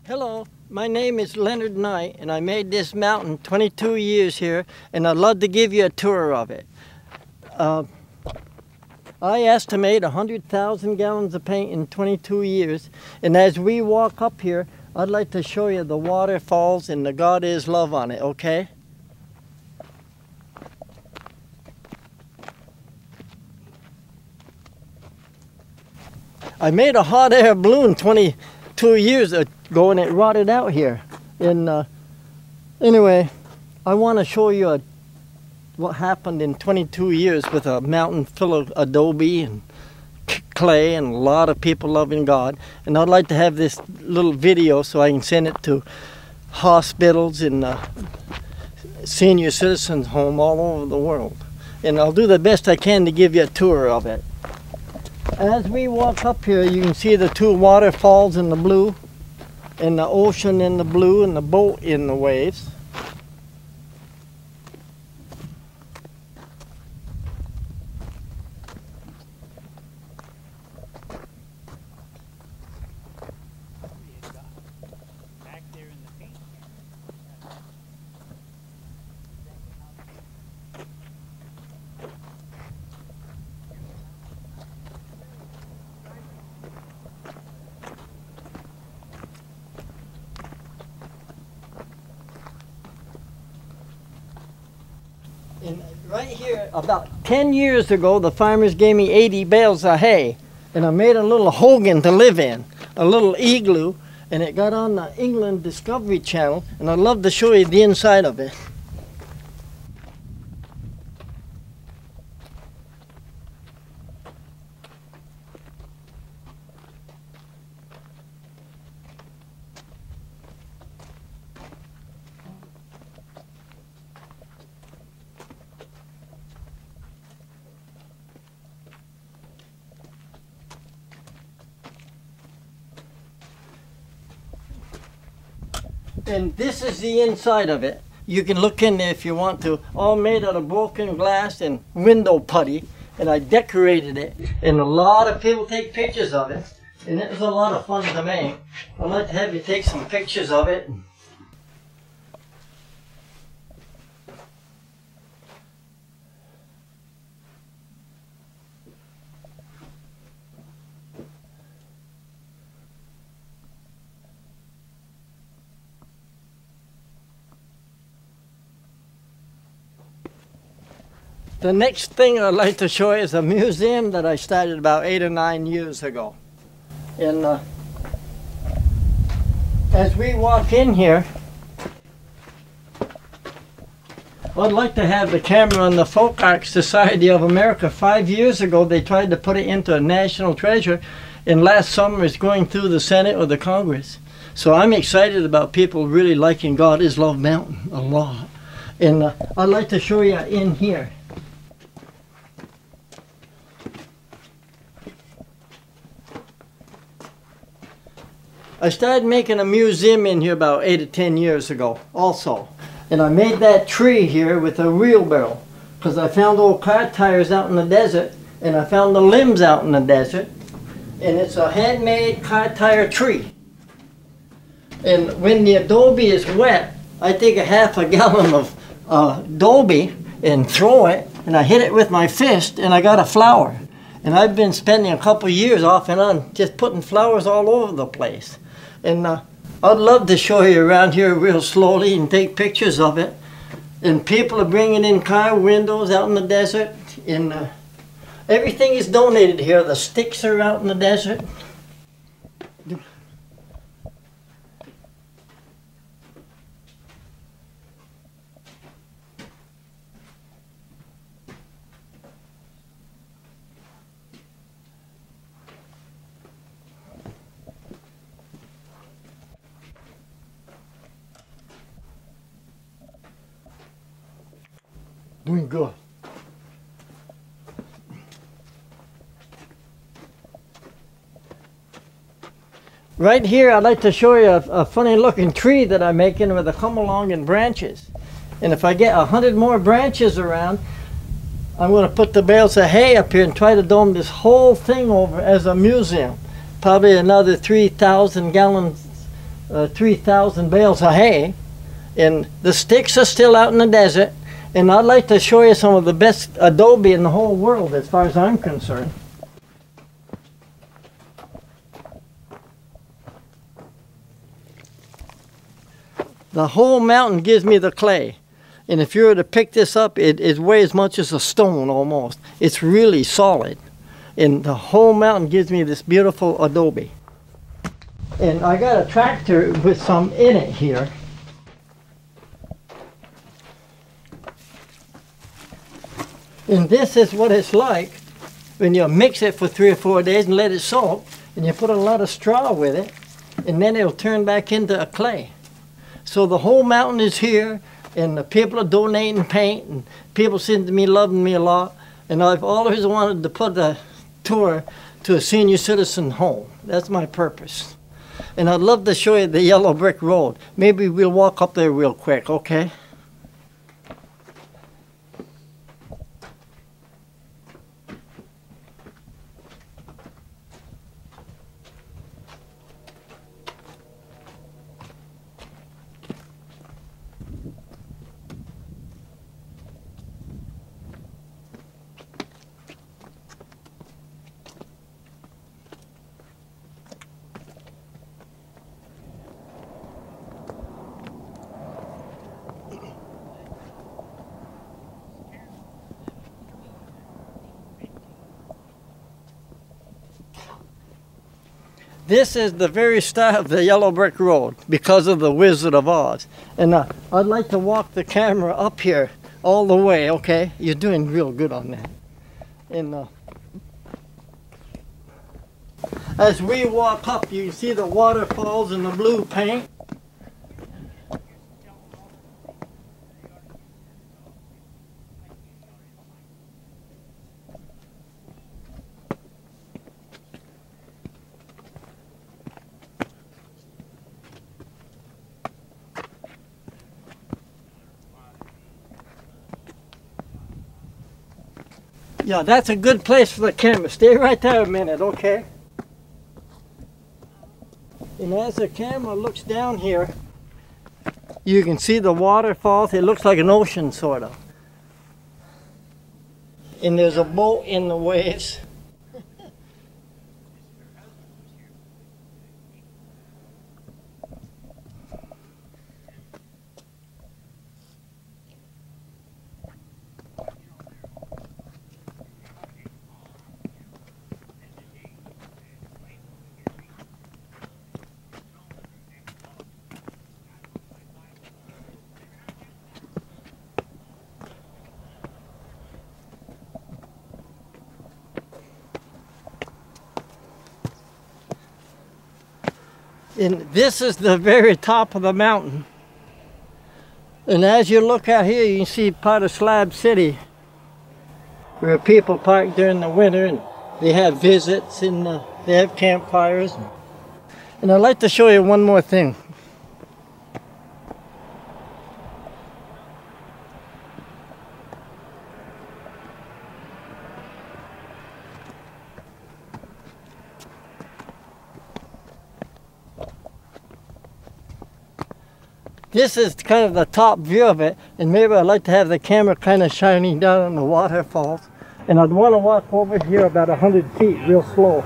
Hello, my name is Leonard Knight, and I made this mountain 22 years here, and I'd love to give you a tour of it. I estimate 100,000 gallons of paint in 22 years, and as we walk up here, I'd like to show you the waterfalls and the God is Love on it, okay? I made a hot air balloon 22 years ago and it rotted out here. And anyway, I want to show you what happened in 22 years with a mountain full of adobe and clay and a lot of people loving God. And I'd like to have this little video so I can send it to hospitals and senior citizens home all over the world. And I'll do the best I can to give you a tour of it. As we walk up here, you can see the two waterfalls in the blue, and the ocean in the blue, and the boat in the waves. And right here, about 10 years ago, the farmers gave me 80 bales of hay, and I made a little hogan to live in, a little igloo, and it got on the England Discovery Channel, and I'd love to show you the inside of it. And this is the inside of it. You can look in there if you want to. All made out of broken glass and window putty. And I decorated it. And a lot of people take pictures of it. And it was a lot of fun to make. I'd like to have you take some pictures of it. The next thing I'd like to show you is a museum that I started about 8 or 9 years ago. And as we walk in here, I'd like to have the camera on the Folk Art Society of America. 5 years ago they tried to put it into a national treasure, and last summer it's going through the Senate or the Congress. So I'm excited about people really liking God is Love Mountain a lot. And I'd like to show you in here. I started making a museum in here about 8 or 10 years ago also. And I made that tree here with a wheelbarrow because I found old car tires out in the desert, and I found the limbs out in the desert, and it's a handmade car tire tree. And when the adobe is wet, I take a half a gallon of adobe and throw it, and I hit it with my fist, and I got a flower. And I've been spending a couple years off and on just putting flowers all over the place. And I'd love to show you around here real slowly and take pictures of it. And people are bringing in car windows out in the desert. And everything is donated here. The sticks are out in the desert. Doing good. Right here, I'd like to show you a funny looking tree that I'm making with a come along and branches. And if I get 100 more branches around, I'm going to put the bales of hay up here and try to dome this whole thing over as a museum. Probably another 3,000 gallons 3,000 bales of hay, and the sticks are still out in the desert. And I'd like to show you some of the best adobe in the whole world as far as I'm concerned. The whole mountain gives me the clay. And if you were to pick this up, it weighs as much as a stone almost. It's really solid. And the whole mountain gives me this beautiful adobe. And I got a tractor with some in it here. And this is what it's like when you mix it for 3 or 4 days and let it soak, and you put a lot of straw with it, and then it'll turn back into a clay. So the whole mountain is here, and the people are donating paint, and people seem to be loving me a lot. And I've always wanted to put a tour to a senior citizen home. That's my purpose. And I'd love to show you the yellow brick road. Maybe we'll walk up there real quick, okay? This is the very start of the yellow brick road because of the Wizard of Oz. And I'd like to walk the camera up here all the way, okay? You're doing real good on that. And as we walk up, you can see the waterfalls and the blue paint. Yeah, that's a good place for the camera. Stay right there a minute, okay? And as the camera looks down here, you can see the waterfalls. It looks like an ocean, sort of. And there's a boat in the waves. And this is the very top of the mountain. And as you look out here, you can see part of Slab City, where people park during the winter and they have visits and they have campfires. And I'd like to show you one more thing. This is kind of the top view of it, and maybe I'd like to have the camera kind of shining down on the waterfalls. And I'd want to walk over here about 100 feet real slow.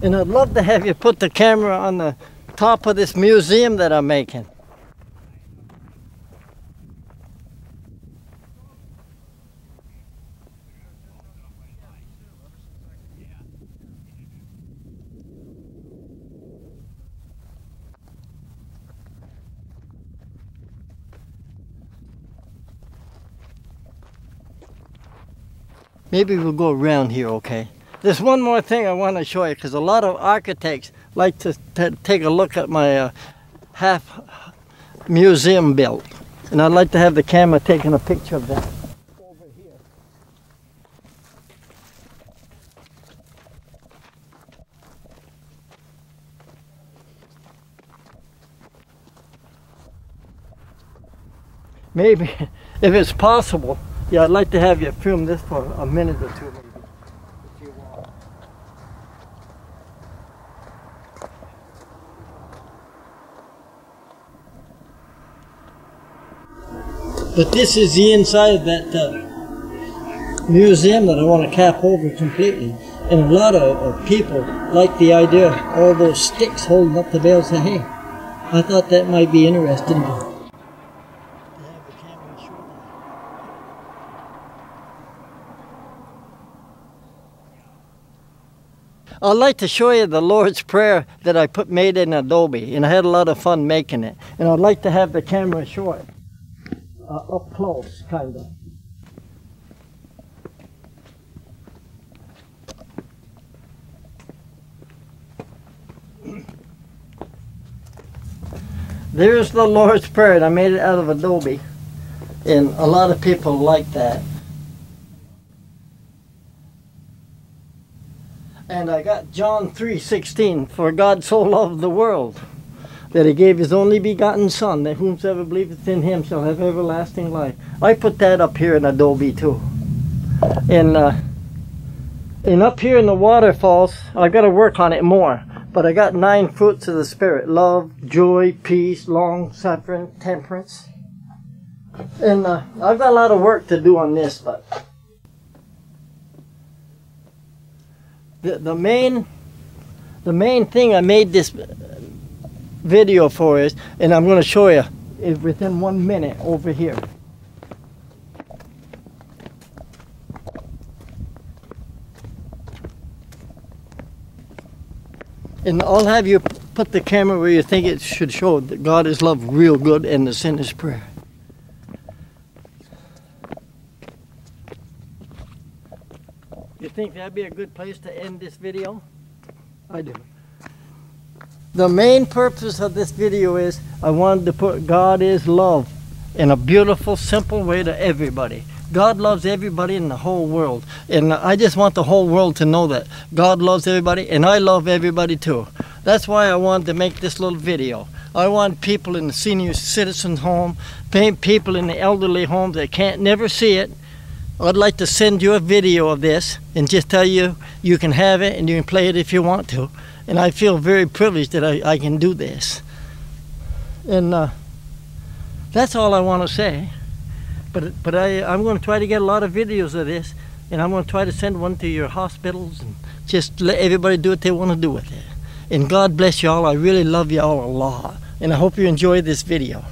And I'd love to have you put the camera on the top of this museum that I'm making. Maybe we'll go around here, okay? There's one more thing I want to show you, because a lot of architects like to take a look at my half museum built. And I'd like to have the camera taking a picture of that over here. maybe, if it's possible, yeah, I'd like to have you film this for a minute or two, maybe, if you want. But this is the inside of that museum that I want to cap over completely. And a lot of people like the idea of all those sticks holding up the bales of hay. I thought that might be interesting to have a camera show that. I'd like to show you the Lord's Prayer that I made in Adobe, and I had a lot of fun making it. And I'd like to have the camera show it up close, kind of. There's the Lord's Prayer, and I made it out of Adobe, and a lot of people like that. And I got John 3:16, for God so loved the world, that he gave his only begotten Son, that whomsoever believeth in him shall have everlasting life. I put that up here in Adobe too. And up here in the waterfalls, I've got to work on it more. But I got 9 fruits of the Spirit: love, joy, peace, long-suffering, temperance. And I've got a lot of work to do on this, but the main thing I made this video for is, and I'm going to show you, is within 1 minute over here. And I'll have you put the camera where you think it should show that God is love real good and the sinner's prayer. You think that'd be a good place to end this video? I do. The main purpose of this video is I wanted to put God is love in a beautiful, simple way to everybody. God loves everybody in the whole world. And I just want the whole world to know that God loves everybody, and I love everybody too. That's why I wanted to make this little video. I want people in the senior citizens home, people in the elderly homes that can't never see it. I'd like to send you a video of this and just tell you you can have it and you can play it if you want to. And I feel very privileged that I can do this. And that's all I want to say. But I'm going to try to get a lot of videos of this, and I'm going to try to send one to your hospitals and just let everybody do what they want to do with it. And God bless you all. I really love you all a lot. And I hope you enjoy this video.